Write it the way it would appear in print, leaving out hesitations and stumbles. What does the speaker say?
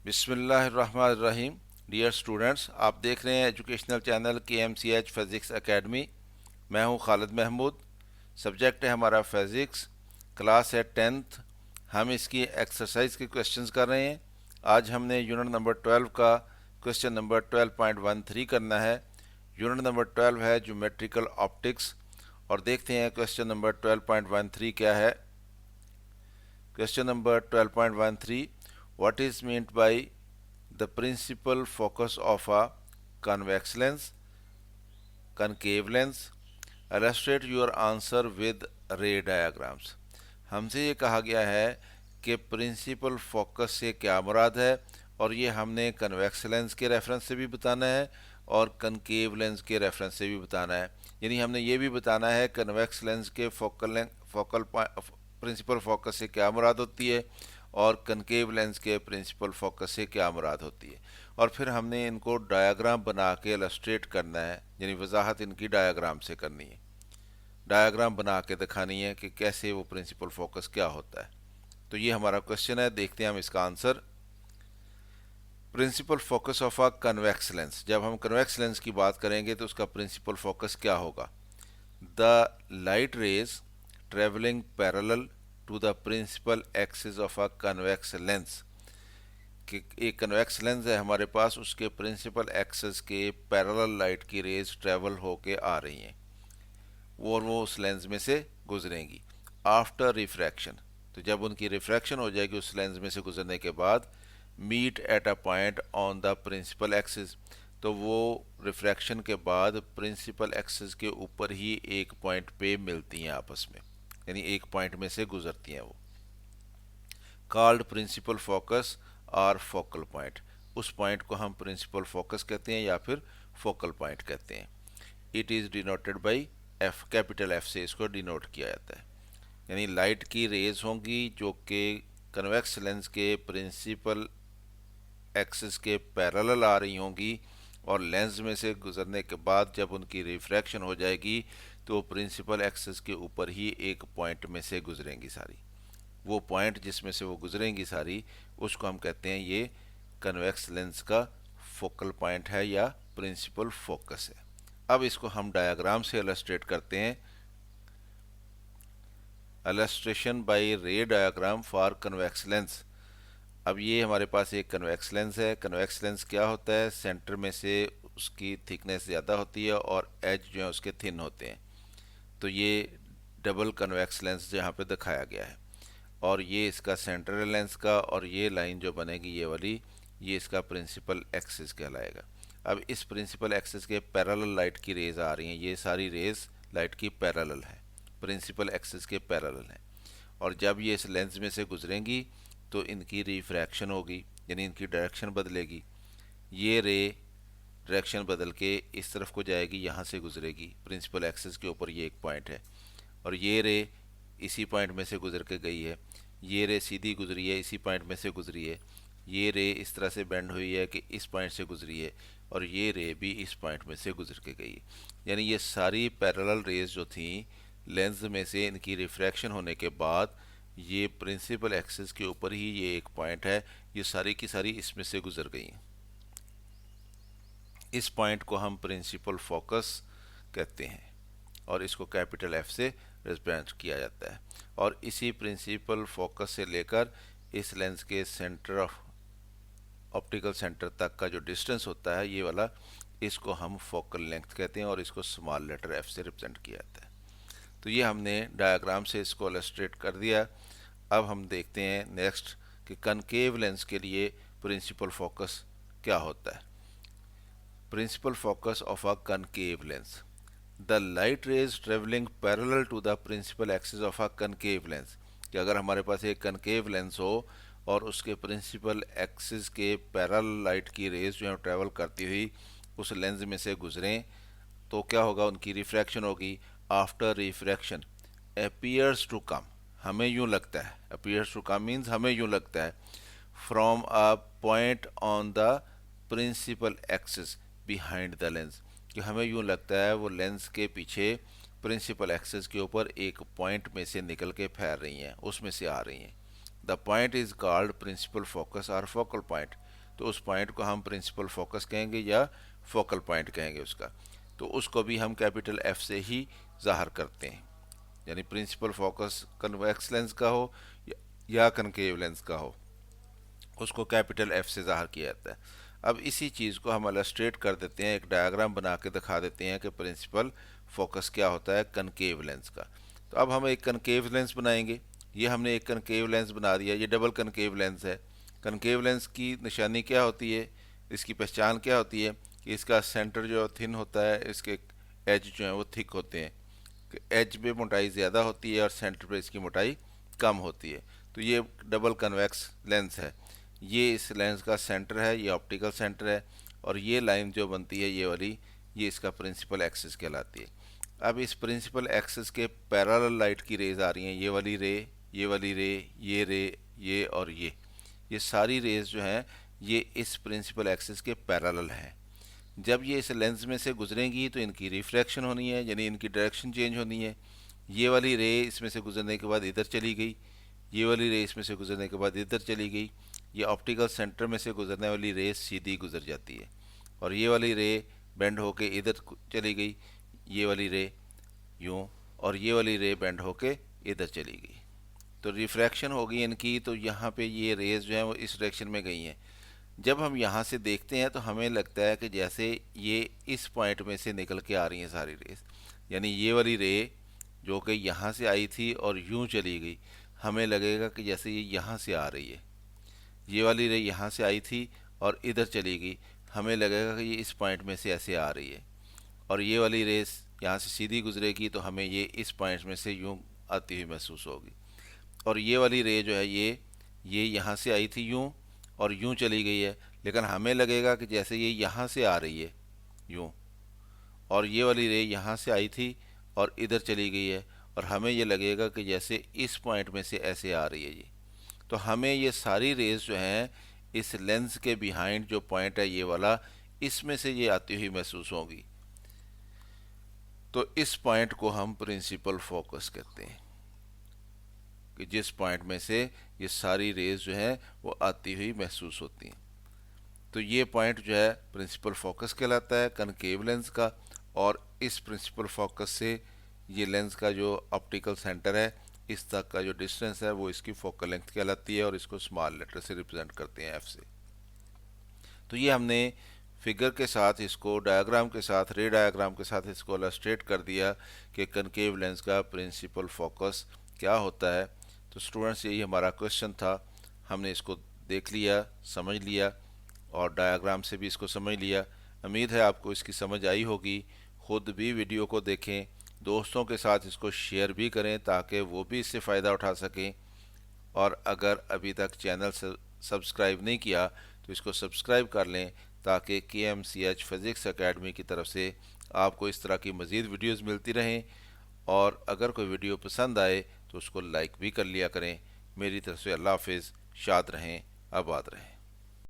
बिस्मिल्लाहिर्रहमानिर्रहीम। Dear students, आप देख रहे हैं educational channel KMCH physics academy. मैं हूं खालिद महमूद। सब्जेक्ट है हमारा फिज़िक्स, क्लास है 10th। हम इसकी एक्सरसाइज के क्वेश्चंस कर रहे हैं। आज हमने यूनिट नंबर 12 का क्वेश्चन नंबर 12.13 करना है। यूनिट नंबर 12 है ज्योमेट्रिकल ऑप्टिक्स। और देखते हैं क्वेश्चन नंबर 12.13 क्या है। Question number 12.13, what is meant by the principal focus of a convex lens, concave lens? Illustrate your answer with ray diagrams. हमसे ये कहा गया है कि प्रिंसिपल फोकस से क्या मुराद है, और ये हमने कन्वेक्स लेंस के रेफरेंस से भी बताना है और कनकेव लेंस के रेफरेंस से भी बताना है। यानी हमने ये भी बताना है कन्वेक्स लेंस के फोकल प्रिंसिपल फोकस से क्या मुराद होती है और कनकेव लेंस के प्रिंसिपल फोकस से क्या मुराद होती है। और फिर हमने इनको डायग्राम बना के इलस्ट्रेट करना है, यानी वजाहत इनकी डायग्राम से करनी है। डायग्राम बना के दिखानी है कि कैसे वो प्रिंसिपल फोकस क्या होता है। तो ये हमारा क्वेश्चन है, देखते हैं हम इसका answer. Principal focus of a convex lens, जब हम कन्वेक्स लेंस की बात करेंगे तो उसका प्रिंसिपल फोकस क्या होगा। The light rays travelling parallel to the principal axis of a convex lens, कि एक कन्वेक्स लेंस है हमारे पास, उसके प्रिंसिपल एक्सिस के पैरेलल लाइट की रेज ट्रेवल होके आ रही हैं और वो उस लेंस में से गुजरेंगी। आफ्टर रिफ्रैक्शन, तो जब उनकी रिफ्रैक्शन हो जाएगी उस लेंस में से गुजरने के बाद, meet at a point on the principal axis, तो वो रिफ्रैक्शन के बाद प्रिंसिपल एक्सिस के ऊपर ही एक पॉइंट पे मिलती हैं आपस में, यानी एक पॉइंट में से गुजरती हैं वो। कॉल्ड प्रिंसिपल फोकस और फोकल पॉइंट, उस पॉइंट को हम प्रिंसिपल फोकस कहते हैं या फिर फोकल पॉइंट कहते हैं। It is denoted by F, capital F से इसको डिनोट किया जाता है। यानी लाइट की रेज होंगी जो कि कन्वेक्स लेंस के प्रिंसिपल एक्सिस के पैरेलल आ रही होंगी, और लेंस में से गुजरने के बाद जब उनकी रिफ्रैक्शन हो जाएगी तो प्रिंसिपल एक्सिस के ऊपर ही एक पॉइंट में से गुजरेंगी सारी। वो पॉइंट जिसमें से वो गुजरेंगी सारी, उसको हम कहते हैं ये कन्वेक्स लेंस का फोकल पॉइंट है या प्रिंसिपल फोकस है। अब इसको हम डायग्राम से इलस्ट्रेट करते हैं। Illustration by ray diagram for convex lens. अब ये हमारे पास एक कन्वेक्स लेंस है। कन्वेक्स लेंस क्या होता है, सेंटर में से उसकी थिकनेस ज़्यादा होती है और एज जो है उसके थिन होते हैं। तो ये डबल कन्वेक्स लेंस जहाँ पे दिखाया गया है, और ये इसका सेंट्रल लेंस का, और ये लाइन जो बनेगी ये वाली, ये इसका प्रिंसिपल एक्सिस कहलाएगा। अब इस प्रिंसिपल एक्सिस के पैरेलल लाइट की रेज आ रही हैं, ये सारी रेज लाइट की पैरेलल है, प्रिंसिपल एक्सिस के पैरेलल है। और जब ये इस लेंस में से गुजरेंगी तो इनकी रिफ्रैक्शन होगी, यानी इनकी डायरेक्शन बदलेगी। ये रे डायरेक्शन बदल के इस तरफ को जाएगी, यहाँ से गुजरेगी, प्रिंसिपल एक्सिस के ऊपर ये एक पॉइंट है, और ये रे इसी पॉइंट में से गुजर के गई है। ये रे सीधी गुजरी है, इसी पॉइंट में से गुजरी है। ये रे इस तरह से बेंड हुई है कि इस पॉइंट से गुजरी है, और ये रे भी इस पॉइंट में से गुजर के गई है। यानी ये सारी पैरेलल रेज जो थी लेंस में से, इनकी रिफ्रैक्शन होने के बाद ये प्रिंसिपल एक्सिस के ऊपर ही ये एक पॉइंट है, ये सारी की सारी इसमें से गुजर गई हैं। इस पॉइंट को हम प्रिंसिपल फोकस कहते हैं और इसको कैपिटल एफ से रिप्रेजेंट किया जाता है। और इसी प्रिंसिपल फोकस से लेकर इस लेंस के सेंटर ऑफ ऑप्टिकल सेंटर तक का जो डिस्टेंस होता है ये वाला, इसको हम फोकल लेंथ कहते हैं और इसको स्मॉल लेटर एफ से रिप्रेजेंट किया जाता है। तो ये हमने डायग्राम से इसको इलस्ट्रेट कर दिया। अब हम देखते हैं नेक्स्ट कि कनकेव लेंस के लिए प्रिंसिपल फोकस क्या होता है। Principal focus of a concave lens, the light rays travelling parallel to the principal axis of a concave lens, कि अगर हमारे पास एक कनकेव लेंस हो और उसके प्रिंसिपल एक्सिस के पैरेलल लाइट की रेज जो है ट्रेवल करती हुई उस लेंस में से गुजरें, तो क्या होगा, उनकी रिफ्रैक्शन होगी। After refraction appears to come, हमें यूं लगता है, अपीयर्स टू कम मीन्स हमें यूं लगता है, from a point on the principal axis behind the lens, कि हमें यूं लगता है वो लेंस के पीछे प्रिंसिपल एक्सिस के ऊपर एक पॉइंट में से निकल के फैल रही हैं, उसमें से आ रही हैं। The point is called principal focus और फोकल पॉइंट। तो उस पॉइंट को हम प्रिंसिपल फोकस कहेंगे या फोकल पॉइंट कहेंगे उसका। तो उसको भी हम कैपिटल एफ से ही ज़ाहिर करते हैं, यानी प्रिंसिपल फोकस कन्वेक्स लेंस का हो या कनकेव लेंस का हो, उसको कैपिटल एफ से ज़ाहिर किया जाता है। अब इसी चीज़ को हम इलस्ट्रेट कर देते हैं, एक डायग्राम बना के दिखा देते हैं कि प्रिंसिपल फोकस क्या होता है कनकेव लेंस का। तो अब हम एक कनकेव लेंस बनाएंगे। ये हमने एक कनकेव लेंस बना दिया, ये डबल कनकेव लेंस है। कनकेव लेंस की निशानी क्या होती है, इसकी पहचान क्या होती है कि इसका सेंटर जो थिन होता है, इसके एज जो हैं वो थिक होते हैं, एज पे मोटाई ज़्यादा होती है और सेंटर पे इसकी मोटाई कम होती है। तो ये डबल कन्वेक्स लेंस है। ये इस लेंस का सेंटर है, ये ऑप्टिकल सेंटर है, और ये लाइन जो बनती है ये वाली, ये इसका प्रिंसिपल एक्सिस कहलाती है। अब इस प्रिंसिपल एक्सिस के पैरेलल लाइट की रेज आ रही हैं, ये वाली रे, ये वाली रे, ये रे, ये और ये सारी रेज जो हैं ये इस प्रिंसिपल एक्सिस के पैरेलल हैं। जब ये इस लेंस में से गुजरेंगी तो इनकी रिफ्रैक्शन होनी है, यानी इनकी डायरेक्शन चेंज होनी है। ये वाली रे इसमें से गुजरने के बाद इधर चली गई, ये वाली रे इसमें से गुजरने के बाद इधर चली गई। ये ऑप्टिकल सेंटर में से गुजरने वाली रे सीधी गुजर जाती है, और ये वाली रे बेंड होके इधर चली गई, ये वाली रे यूँ, और ये वाली रे बेंड होके इधर चली गई। तो रिफ्रैक्शन होगी इनकी, तो यहाँ पे ये रेज जो है वो इस डायरेक्शन में गई हैं। जब हम यहाँ से देखते हैं तो हमें लगता है कि जैसे ये इस पॉइंट में से निकल के आ रही हैं सारी रेस, यानी ये वाली रे जो कि यहाँ से आई थी और यूँ चली गई, हमें लगेगा कि जैसे ये यहाँ से आ रही है। ये वाली रे यहाँ से आई थी और इधर चली गई, हमें लगेगा कि ये इस पॉइंट में से ऐसे आ रही है। और ये वाली रेस यहाँ से सीधी गुजरेगी तो हमें ये इस पॉइंट में से यूँ आती हुई महसूस होगी। और ये वाली रे जो है ये यहाँ से आई थी यूँ और यूँ चली गई है, लेकिन हमें लगेगा कि जैसे ये यहाँ से आ रही है यूँ, और ये वाली रे यहाँ से आई थी और इधर चली गई है, और हमें ये लगेगा कि जैसे इस पॉइंट में से ऐसे आ रही है ये। तो हमें ये सारी रेज जो हैं इस लेंस के बिहाइंड जो पॉइंट है ये वाला, इसमें से ये आती हुई महसूस होगी। तो इस पॉइंट को हम प्रिंसिपल फोकस कहते हैं, कि जिस पॉइंट में से ये सारी रेज जो है वो आती हुई महसूस होती हैं। तो ये पॉइंट जो है प्रिंसिपल फोकस कहलाता है कनकेव लेंस का, और इस प्रिंसिपल फोकस से ये लेंस का जो ऑप्टिकल सेंटर है इस तक का जो डिस्टेंस है वो इसकी फोकल लेंथ कहलाती है, और इसको स्मॉल लेटर से रिप्रेजेंट करते हैं एफ से। तो ये हमने फिगर के साथ, इसको डायग्राम के साथ, रे डायग्राम के साथ इसको इलस्ट्रेट कर दिया कि कनकेव लेंस का प्रिंसिपल फोकस क्या होता है। तो स्टूडेंट्स यही हमारा क्वेश्चन था, हमने इसको देख लिया, समझ लिया, और डायग्राम से भी इसको समझ लिया। उम्मीद है आपको इसकी समझ आई होगी। ख़ुद भी वीडियो को देखें, दोस्तों के साथ इसको शेयर भी करें ताकि वो भी इससे फ़ायदा उठा सकें। और अगर अभी तक चैनल से सब्सक्राइब नहीं किया तो इसको सब्सक्राइब कर लें, ताकि KMCH फिज़िक्स एकेडमी की तरफ से आपको इस तरह की मज़ीद वीडियोस मिलती रहें। और अगर कोई वीडियो पसंद आए तो उसको लाइक भी कर लिया करें। मेरी तरफ से अल्लाह हाफ़िज़, शाद रहें, आबाद रहें।